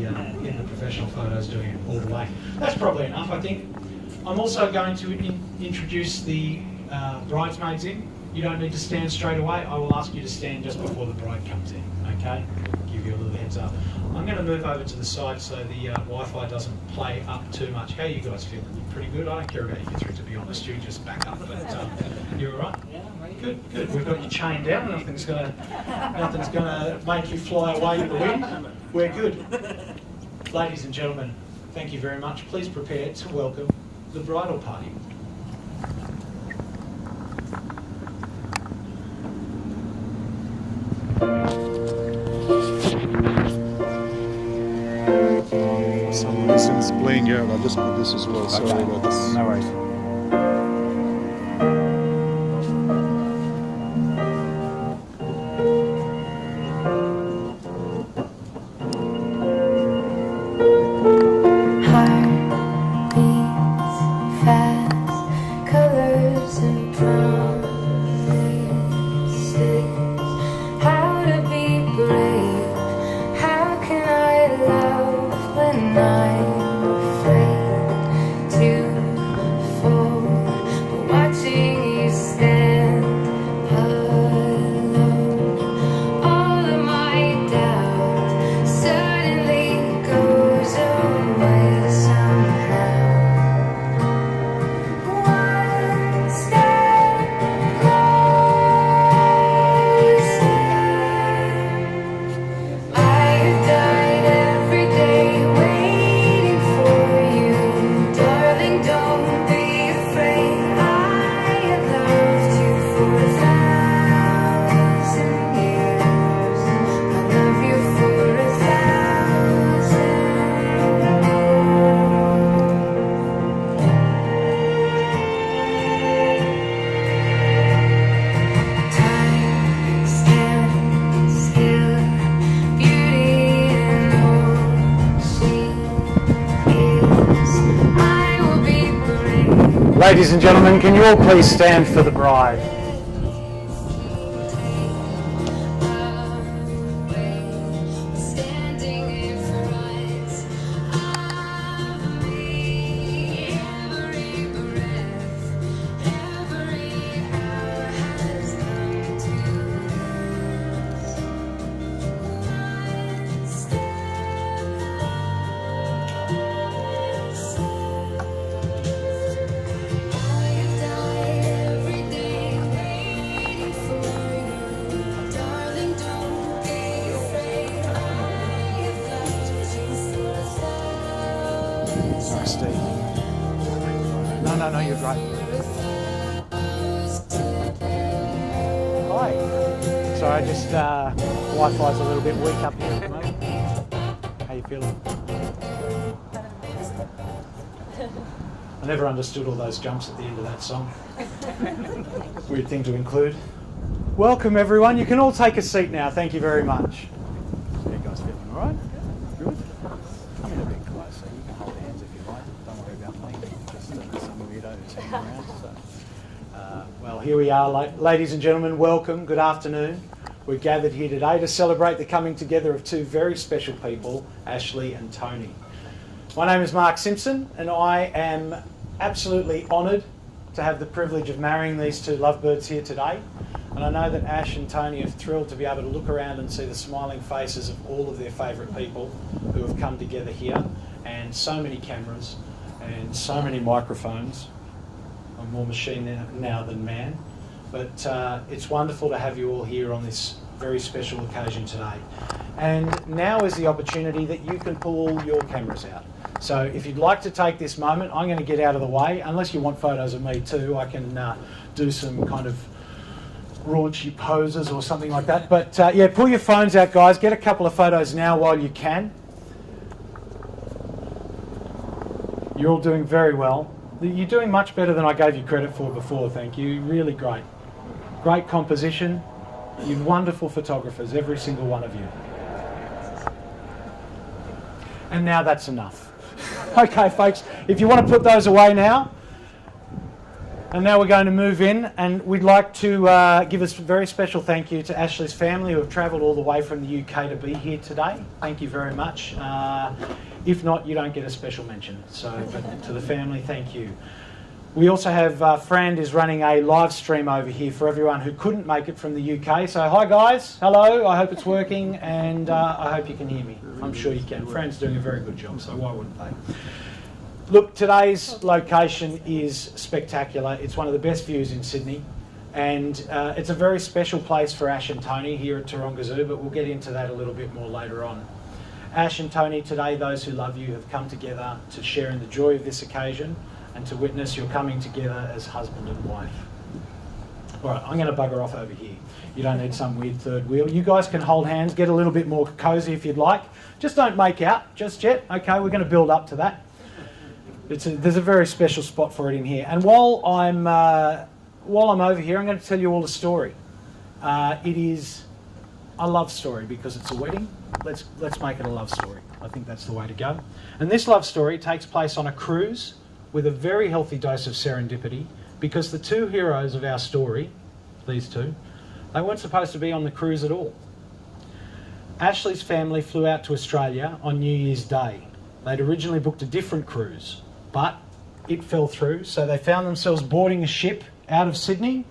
in the professional photos doing it all the way. That's probably enough, I think. I'm also going to introduce the bridesmaids in. You don't need to stand straight away. I will ask you to stand just before the bride comes in, okay? Give you a little heads up. I'm going to move over to the side so the Wi-Fi doesn't play up too much. How are you guys feeling? You pretty good? I don't care about you three, to be honest. You just back up, but you're all right? Yeah, I'm ready. Good, good. We've got you chained down. Nothing's gonna make you fly away in the wind. We're good. Ladies and gentlemen, thank you very much. Please prepare to welcome the bridal party. Some music's playing here, I'll just put this as well. Sorry about this. No worries. Ladies and gentlemen, can you all please stand for the bride? No, you're right. Hi. Sorry, just Wi-Fi's a little bit weak up here at the moment. How you feeling? I never understood all those jumps at the end of that song. Weird thing to include. Welcome everyone. You can all take a seat now. Thank you very much. How you guys feeling? All right? Good. Come in a bit closer. You can hold hands if you like. Don't worry about me. Just some weirdos hanging around. So, well, here we are, ladies and gentlemen. Welcome. Good afternoon. We're gathered here today to celebrate the coming together of two very special people, Ashley and Tony. My name is Mark Simpson, and I am absolutely honoured to have the privilege of marrying these two lovebirds here today. And I know that Ash and Tony are thrilled to be able to look around and see the smiling faces of all of their favourite people who have come together here, and so many cameras and so many microphones. I'm more machine now than man. But it's wonderful to have you all here on this very special occasion today. And now is the opportunity that you can pull all your cameras out. So if you'd like to take this moment, I'm going to get out of the way. Unless you want photos of me too, I can do some kind of raunchy poses or something like that. But yeah, pull your phones out, guys. Get a couple of photos now while you can. You're all doing very well. You're doing much better than I gave you credit for before, thank you. Really great. Great composition. You're wonderful photographers, every single one of you. And now that's enough. Okay, folks, if you want to put those away now, And now we're going to move in, and we'd like to give a very special thank you to Ashley's family who have travelled all the way from the UK to be here today. Thank you very much. If not, you don't get a special mention. So, but to the family, thank you. We also have Fran is running a live stream over here for everyone who couldn't make it from the UK. So hi guys, hello, I hope it's working, and I hope you can hear me. I'm sure you can. Fran's doing a very good job, so why wouldn't they? Look, today's location is spectacular. It's one of the best views in Sydney, and it's a very special place for Ash and Tony here at Taronga Zoo, but we'll get into that a little bit more later on. Ash and Tony, today, those who love you, have come together to share in the joy of this occasion and to witness your coming together as husband and wife. All right, I'm going to bugger off over here. You don't need some weird third wheel. You guys can hold hands, get a little bit more cosy if you'd like. Just don't make out just yet. Okay, we're going to build up to that. There's a very special spot for it in here. And while I'm over here, I'm going to tell you all a story. It is a love story because it's a wedding. Let's make it a love story. I think that's the way to go. And this love story takes place on a cruise with a very healthy dose of serendipity, because the two heroes of our story, these two, they weren't supposed to be on the cruise at all. Ashley's family flew out to Australia on New Year's Day. They'd originally booked a different cruise, but it fell through, so they found themselves boarding a ship out of Sydney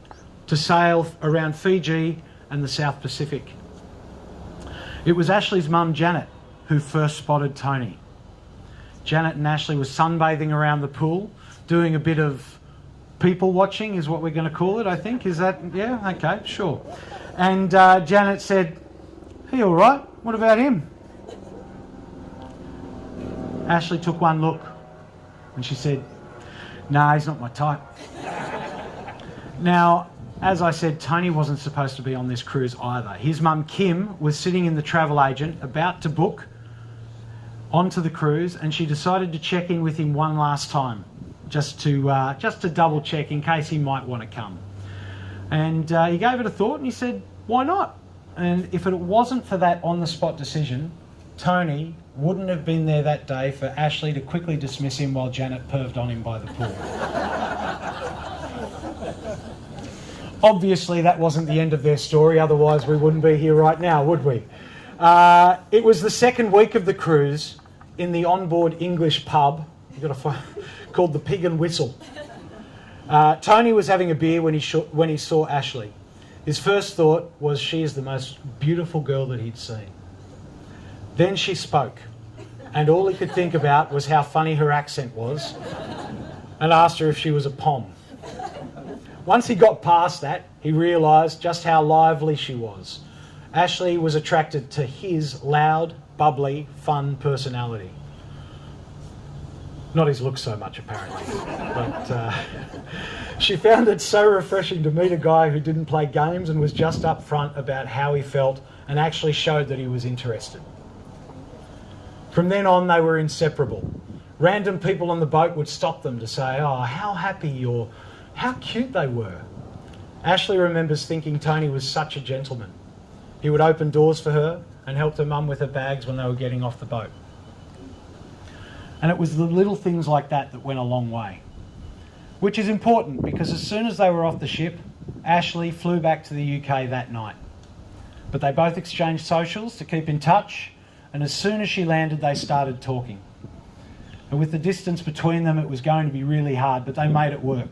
to sail around Fiji and the South Pacific. It was Ashley's mum, Janet, who first spotted Tony. Janet and Ashley were sunbathing around the pool, doing a bit of people watching is what we're going to call it, I think. Is that, yeah? Okay, sure. And Janet said, "He all right? What about him?" Ashley took one look and she said, "Nah, he's not my type." Now, as I said, Tony wasn't supposed to be on this cruise either. His mum, Kim, was sitting in the travel agent about to book onto the cruise, and she decided to check in with him one last time, just to double check in case he might want to come. And he gave it a thought and he said, "Why not?" And if it wasn't for that on-the-spot decision, Tony wouldn't have been there that day for Ashley to quickly dismiss him while Janet perved on him by the pool. Obviously, that wasn't the end of their story, otherwise we wouldn't be here right now, would we? It was the second week of the cruise in the onboard English pub called the Pig and Whistle. Tony was having a beer when he saw Ashley. His first thought was, she is the most beautiful girl that he'd seen. Then she spoke, and all he could think about was how funny her accent was, and asked her if she was a pom. Once he got past that, he realised just how lively she was. Ashley was attracted to his loud, bubbly, fun personality. Not his looks so much, apparently. But she found it so refreshing to meet a guy who didn't play games and was just upfront about how he felt and actually showed that he was interested. From then on, they were inseparable. Random people on the boat would stop them to say, "Oh, how happy," or "How cute they were." Ashley remembers thinking Tony was such a gentleman. He would open doors for her and help her mum with her bags when they were getting off the boat. And it was the little things like that that went a long way. Which is important, because as soon as they were off the ship, Ashley flew back to the UK that night. But they both exchanged socials to keep in touch, and as soon as she landed, they started talking. And with the distance between them, it was going to be really hard, but they made it work.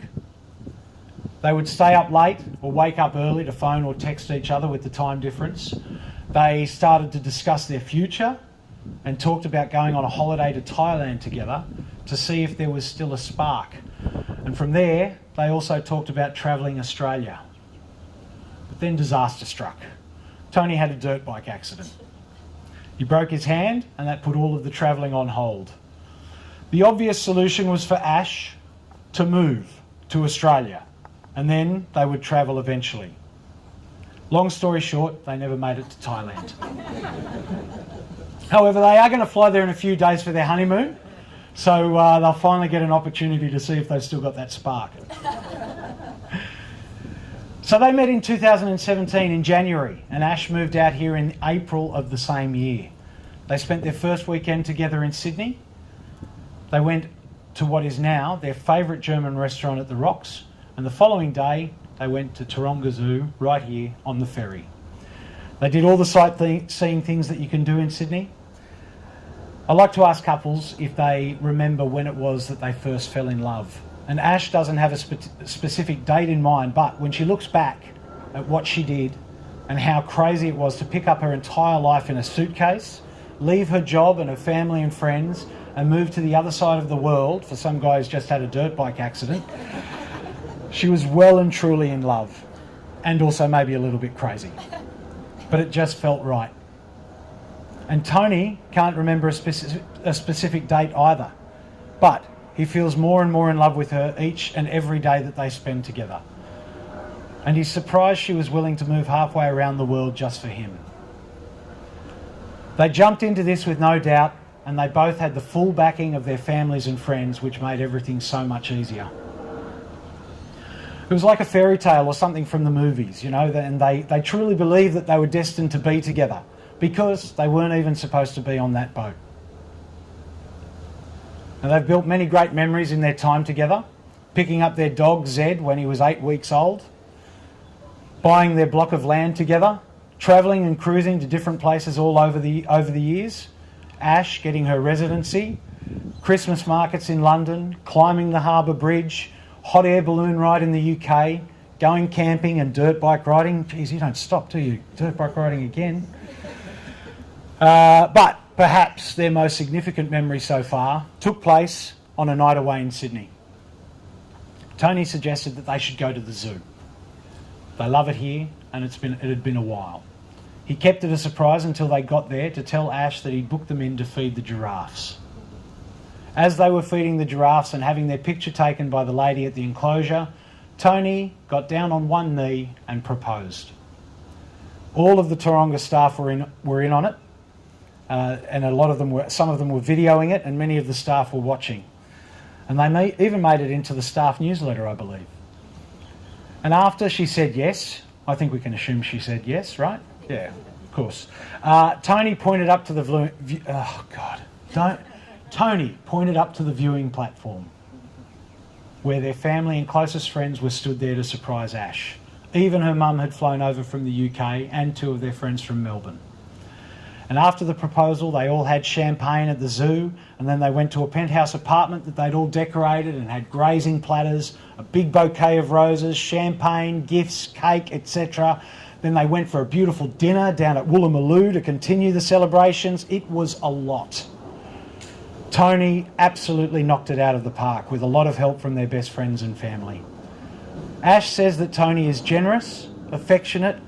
They would stay up late or wake up early to phone or text each other with the time difference. They started to discuss their future and talked about going on a holiday to Thailand together to see if there was still a spark. And from there, they also talked about travelling Australia. But then disaster struck. Tony had a dirt bike accident. He broke his hand, and that put all of the travelling on hold. The obvious solution was for Ash to move to Australia, and then they would travel eventually. Long story short, they never made it to Thailand. However, they are going to fly there in a few days for their honeymoon, so they'll finally get an opportunity to see if they've still got that spark. So they met in 2017 in January, and Ash moved out here in April of the same year. They spent their first weekend together in Sydney. They went to what is now their favourite German restaurant at the Rocks, and the following day they went to Taronga Zoo right here on the ferry. They did all the sightseeing things that you can do in Sydney. I like to ask couples if they remember when it was that they first fell in love. And Ash doesn't have a specific date in mind, but when she looks back at what she did and how crazy it was to pick up her entire life in a suitcase, leave her job and her family and friends, and move to the other side of the world for some guy who's just had a dirt bike accident, she was well and truly in love, and also maybe a little bit crazy. But it just felt right. And Tony can't remember a specific date either, but he feels more and more in love with her each and every day that they spend together. And he's surprised she was willing to move halfway around the world just for him. They jumped into this with no doubt, and they both had the full backing of their families and friends, which made everything so much easier. It was like a fairy tale or something from the movies, you know, and they truly believed that they were destined to be together because they weren't even supposed to be on that boat. Now, they've built many great memories in their time together, picking up their dog Zed when he was 8 weeks old, buying their block of land together, travelling and cruising to different places all over the years, Ash getting her residency, Christmas markets in London, climbing the Harbour Bridge, hot air balloon ride in the UK, going camping and dirt bike riding. Geez, you don't stop, do you? Dirt bike riding again. But perhaps their most significant memory so far took place on a night away in Sydney. Tony suggested that they should go to the zoo. They love it here, and it had been a while. He kept it a surprise until they got there to tell Ash that he'd booked them in to feed the giraffes. As they were feeding the giraffes and having their picture taken by the lady at the enclosure, Tony got down on one knee and proposed. All of the Taronga staff were in on it, and some of them were videoing it, and many of the staff were watching. And they even made it into the staff newsletter, I believe. And after she said yes, I think we can assume she said yes, right? Yeah, of course. Tony pointed up to the Tony pointed up to the viewing platform where their family and closest friends were stood there to surprise Ash. Even her mum had flown over from the UK and 2 of their friends from Melbourne. And after the proposal, they all had champagne at the zoo, and then they went to a penthouse apartment that they'd all decorated and had grazing platters, a big bouquet of roses, champagne, gifts, cake, etc. Then they went for a beautiful dinner down at Woolloomooloo to continue the celebrations. It was a lot. Tony absolutely knocked it out of the park with a lot of help from their best friends and family. Ash says that Tony is generous, affectionate,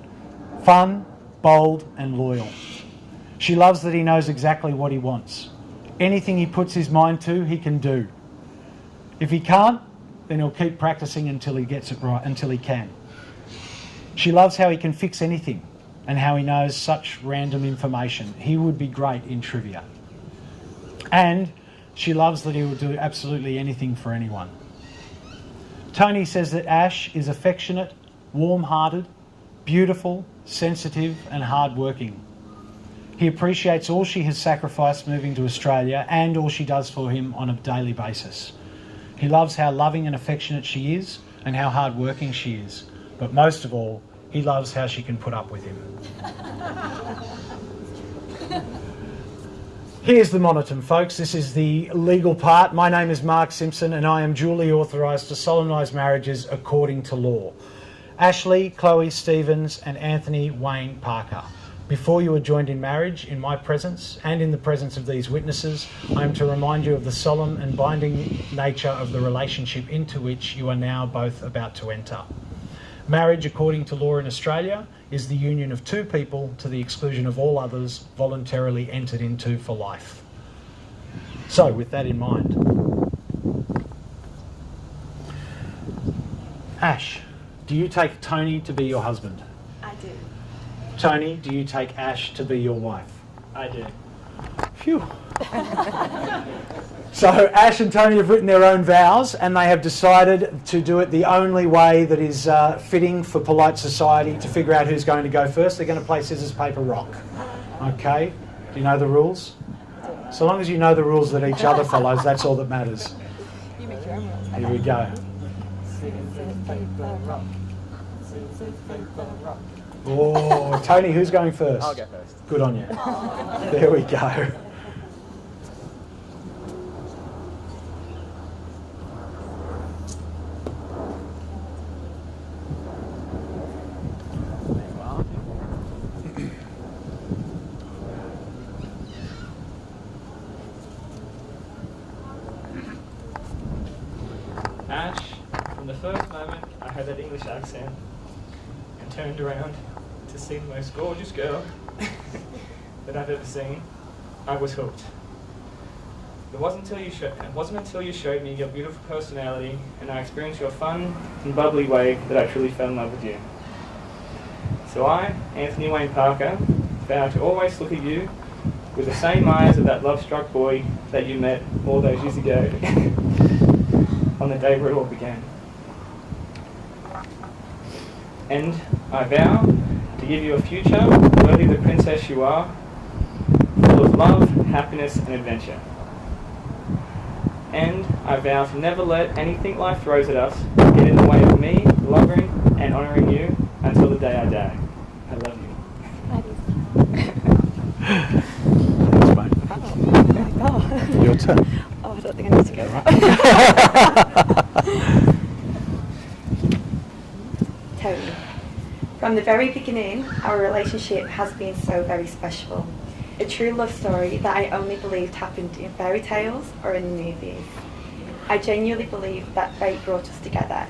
fun, bold and loyal. She loves that he knows exactly what he wants. Anything he puts his mind to, he can do. If he can't, then he'll keep practicing until he gets it right, until he can. She loves how he can fix anything and how he knows such random information. He would be great in trivia. And she loves that he will do absolutely anything for anyone. Tony says that Ash is affectionate, warm-hearted, beautiful, sensitive and hard-working. He appreciates all she has sacrificed moving to Australia and all she does for him on a daily basis. He loves how loving and affectionate she is and how hard-working she is. But most of all, he loves how she can put up with him. Here's the monotum, folks. This is the legal part. My name is Mark Simpson and I am duly authorised to solemnise marriages according to law. Ashley, Chloe Stevens and Anthony Wayne Parker. Before you are joined in marriage, in my presence and in the presence of these witnesses, I am to remind you of the solemn and binding nature of the relationship into which you are now both about to enter. Marriage, according to law in Australia, is the union of 2 people to the exclusion of all others voluntarily entered into for life. So, with that in mind, Ash, do you take Tony to be your husband? I do. Tony, do you take Ash to be your wife? I do. Phew. So Ash and Tony have written their own vows and they have decided to do it the only way that is fitting for polite society to figure out who's going to go first. They're going to play scissors, paper, rock. Okay? Do you know the rules? So long as you know the rules that each other follows, that's all that matters. You make your own rules. Here we go. Oh, Tony, who's going first? I'll go first. Good on you. There we go. Ash, from the first moment I heard that English accent and turned around to see the most gorgeous girl that I've ever seen, I was hooked. It wasn't until you showed me your beautiful personality and I experienced your fun and bubbly way that I truly fell in love with you. So I, Anthony Wayne Parker, vow to always look at you with the same eyes of that love-struck boy that you met all those years ago on the day where it all began. And I vow to give you a future worthy of the princess you are, full of love, happiness and adventure. And I vow to never let anything life throws at us get in the way of me loving and honouring you until the day I die. I love you. Thanks, mate. Oh my God. Your turn. Oh, I don't think I need to go. Tony, from the very beginning, our relationship has been so very special. A true love story that I only believed happened in fairy tales or in the movies. I genuinely believe that fate brought us together,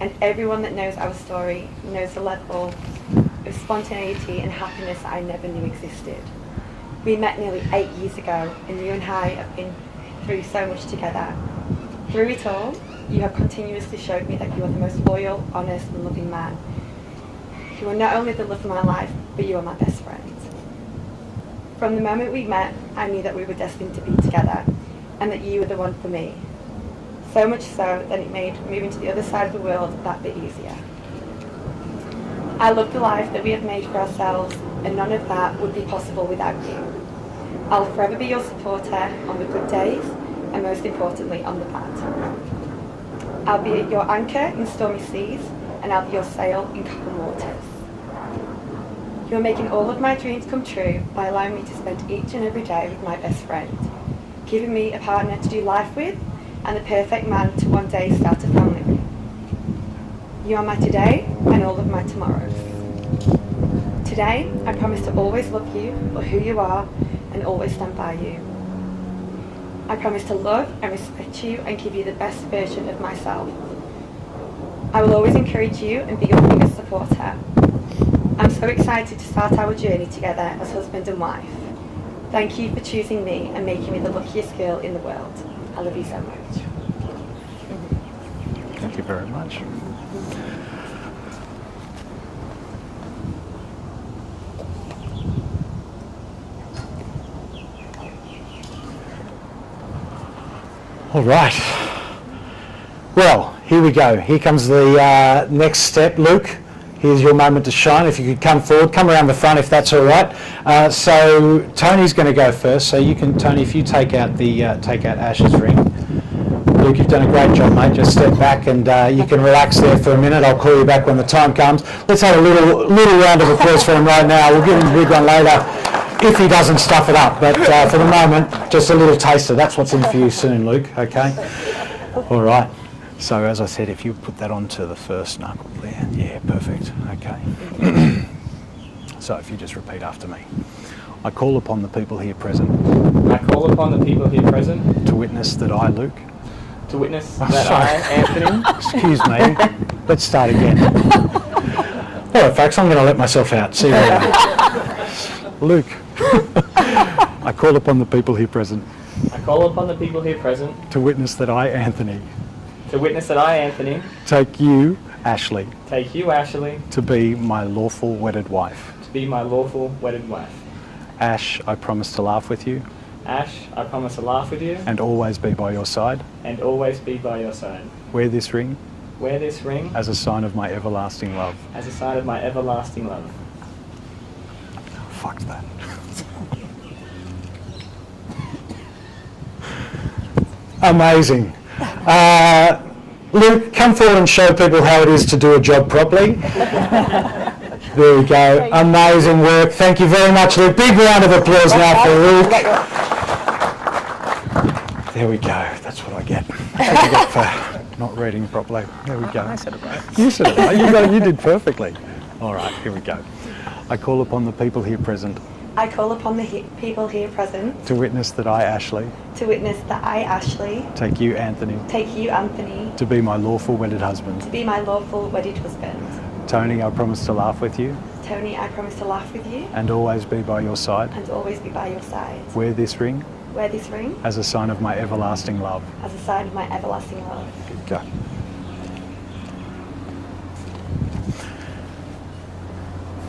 and everyone that knows our story knows the level of spontaneity and happiness that I never knew existed. We met nearly 8 years ago, and you and I have been through so much together. Through it all, you have continuously showed me that you are the most loyal, honest and loving man. You are not only the love of my life, but you are my best friend. From the moment we met, I knew that we were destined to be together, and that you were the one for me. So much so that it made moving to the other side of the world that bit easier. I love the life that we have made for ourselves, and none of that would be possible without you. I'll forever be your supporter on the good days, and most importantly on the bad. I'll be your anchor in stormy seas, and I'll be your sail in calm waters. You're making all of my dreams come true by allowing me to spend each and every day with my best friend, giving me a partner to do life with, and the perfect man to one day start a family with. You are my today and all of my tomorrows. Today, I promise to always love you for who you are and always stand by you. I promise to love and respect you and give you the best version of myself. I will always encourage you and be your biggest supporter. I'm so excited to start our journey together as husband and wife. Thank you for choosing me and making me the luckiest girl in the world. I love you so much. Thank you very much. All right. Well, here we go. Here comes the next step. Luke, here's your moment to shine. If you could come forward, come around the front if that's all right. So Tony's going to go first. So you can, Tony, if you take out Ash's ring. Luke, you've done a great job, mate. Just step back and you can relax there for a minute. I'll call you back when the time comes. Let's have a little round of applause for him right now. We'll give him a big one later if he doesn't stuff it up. But for the moment, just a little taster. That's what's in for you soon, Luke. Okay? All right. So as I said, if you put that onto the first knuckle there. Yeah, perfect. Okay. So if you just repeat after me. I call upon the people here present. I call upon the people here present to witness that I, Luke. To witness that I, Anthony. Excuse me. Let's start again. All right, folks, I'm going to let myself out. See you later. Luke. I call upon the people here present. I call upon the people here present. To witness that I, Anthony. To witness that I, Anthony. Take you, Ashley. Take you, Ashley. To be my lawful wedded wife. To be my lawful wedded wife. Ash, I promise to laugh with you. Ash, I promise to laugh with you. And always be by your side. And always be by your side. Wear this ring. Wear this ring. As a sign of my everlasting love. As a sign of my everlasting love. Fuck that. Amazing. Luke, come forward and show people how it is to do a job properly. There we go. Amazing work. Thank you very much, Luke. Big round of applause now for Luke. There we go. That's what I get. What you get for not reading properly. There we go. I said it right. You said it right. You did perfectly. All right, here we go. I call upon the people here present I call upon the people here present to witness that I, Ashley, to witness that I, Ashley, take you, Anthony, to be my lawful wedded husband. to be my lawful wedded husband. Tony, I promise to laugh with you Tony, I promise to laugh with you and always be by your side. and always be by your side. Wear this ring Wear this ring as a sign of my everlasting love. as a sign of my everlasting love. Go.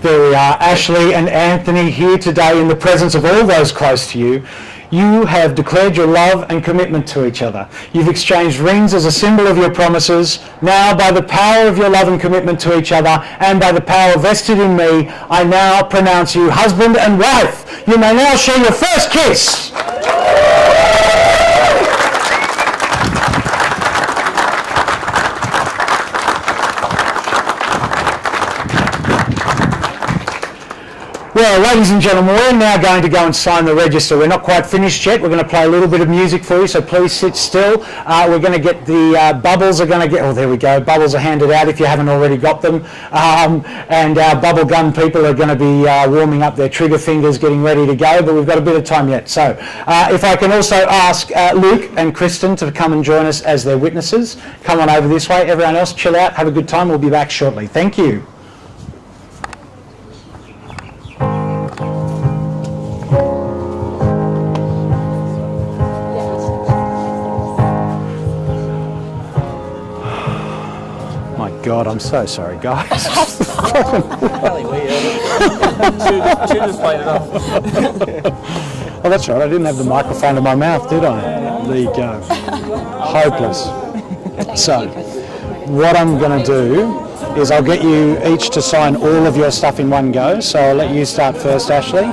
There we are, Ashley and Anthony here today in the presence of all those close to you. You have declared your love and commitment to each other. You've exchanged rings as a symbol of your promises. Now, by the power of your love and commitment to each other and by the power vested in me, I now pronounce you husband and wife. You may now share your first kiss. Well, ladies and gentlemen, we're now going to go and sign the register. We're not quite finished yet. We're going to play a little bit of music for you, so please sit still. We're going to get the bubbles are going to get, oh, there we go. Bubbles are handed out if you haven't already got them. And our bubble gun people are going to be warming up their trigger fingers, getting ready to go, but we've got a bit of time yet. So if I can also ask Luke and Kristen to come and join us as their witnesses. Come on over this way. Everyone else, chill out, have a good time. We'll be back shortly. Thank you. God, I'm so sorry, guys. Really weird. She just played it off. Oh, that's right. I didn't have the microphone in my mouth, did I? There you go. Hopeless. So, what I'm going to do is I'll get you each to sign all of your stuff in one go. So I'll let you start first, Ashley.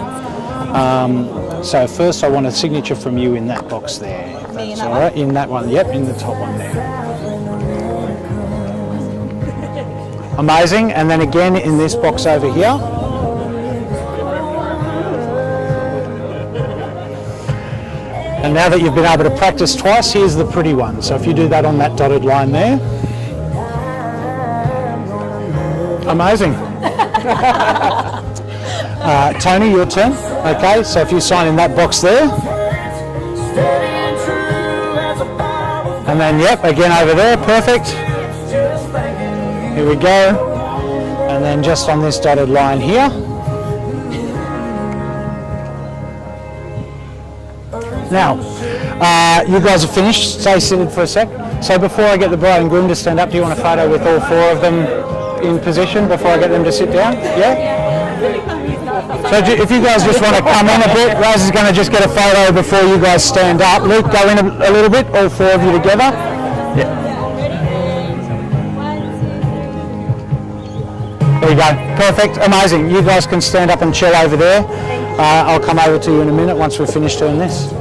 So first I want a signature from you in that box there. If that's all right. In that one. Yep, in the top one there. Amazing, and then again in this box over here. And now that you've been able to practice twice, here's the pretty one. So if you do that on that dotted line there. Amazing. Tony, your turn. Okay, so if you sign in that box there. And then, yep, again over there, perfect. Here we go, and then just on this dotted line here. Now, you guys are finished. Stay seated for a sec. So before I get the bride and groom to stand up, do you want a photo with all four of them in position before I get them to sit down? Yeah? So if you guys just want to come in a bit, Rose is going to just get a photo before you guys stand up. Luke, go in a little bit, all four of you together. Yeah. There you go. Perfect. Amazing. You guys can stand up and chill over there. I'll come over to you in a minute once we're finished doing this.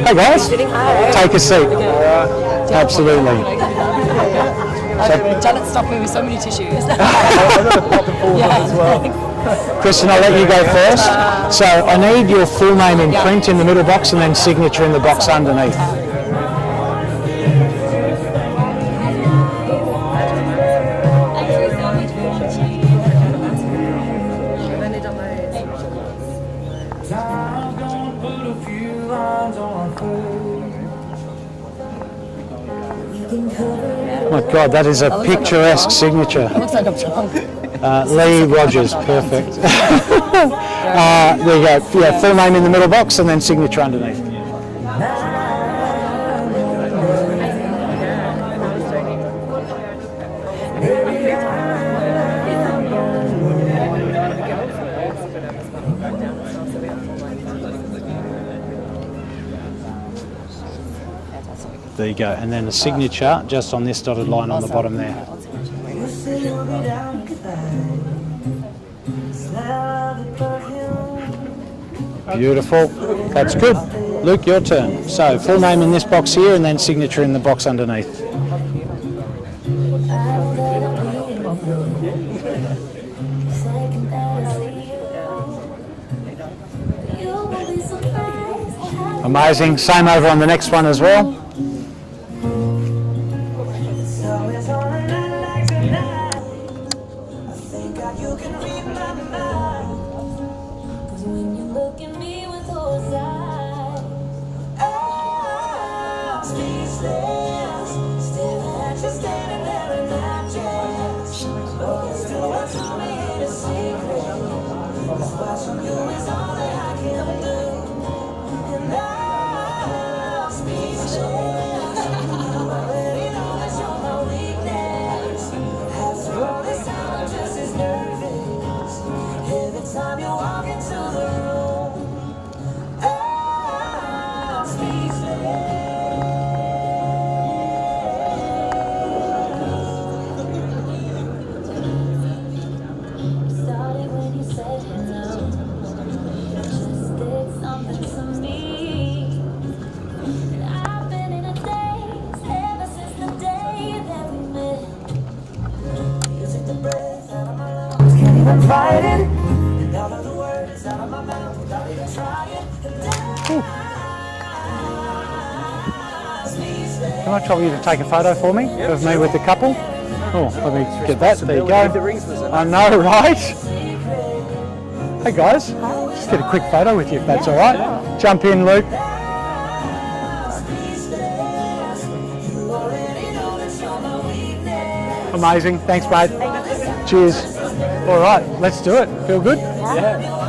Hey guys, take a seat. Absolutely. Janet stopped me with so many tissues. Kristen, I'll let you go first. So I need your full name in print in the middle box and then signature in the box underneath. Oh my God, that is a picturesque signature. Looks like I'm drunk. Lee Rogers, perfect. There you go. Yeah, full name in the middle box and then signature underneath. There you go, and then the signature just on this dotted line on the bottom there. Beautiful. That's good. Luke, your turn. So, full name in this box here and then signature in the box underneath. Amazing. Same over on the next one as well. Can I trouble you to take a photo for me of me with the couple? Oh, let me get that. There you go. I know, right? Hey guys, just get a quick photo with you if that's all right. Jump in, Luke. Amazing. Thanks, mate. Cheers. All right, let's do it. Feel good? Yeah.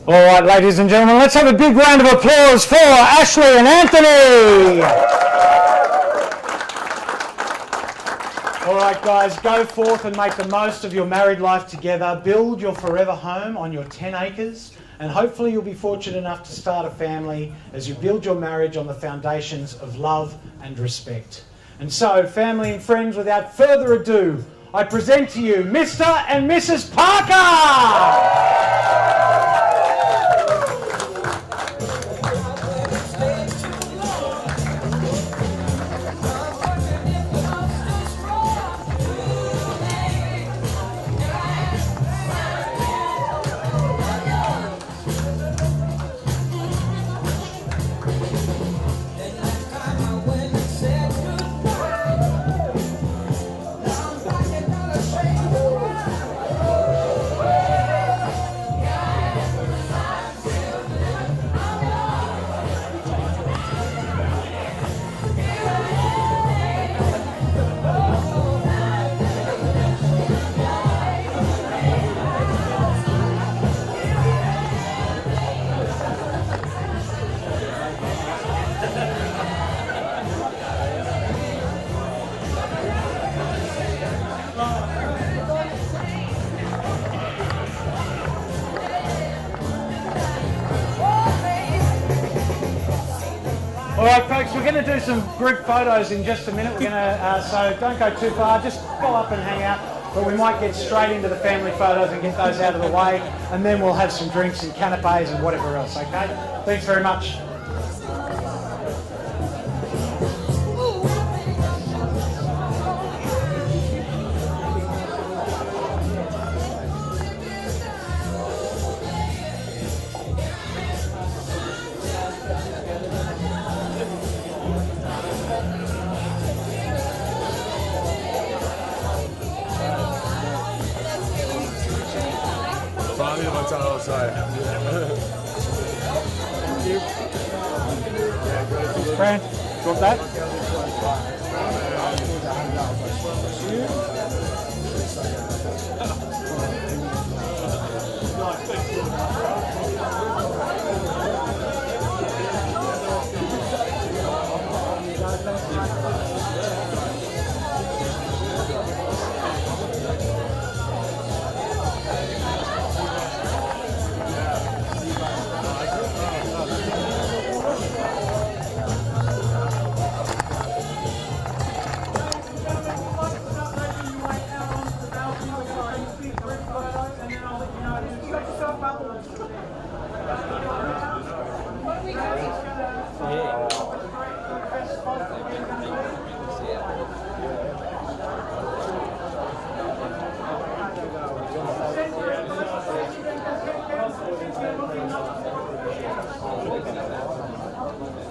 All right, ladies and gentlemen, let's have a big round of applause for Ashley and Anthony. All right, guys, go forth and make the most of your married life together. Build your forever home on your 10 acres, and hopefully you'll be fortunate enough to start a family as you build your marriage on the foundations of love and respect. And so, family and friends, without further ado, I present to you Mr. and Mrs. Parker. All right, folks, we're going to do some group photos in just a minute. We're going to, so don't go too far, just go up and hang out. But we might get straight into the family photos and get those out of the way, and then we'll have some drinks and canapes and whatever else, okay? Thanks very much. Fran, drop that.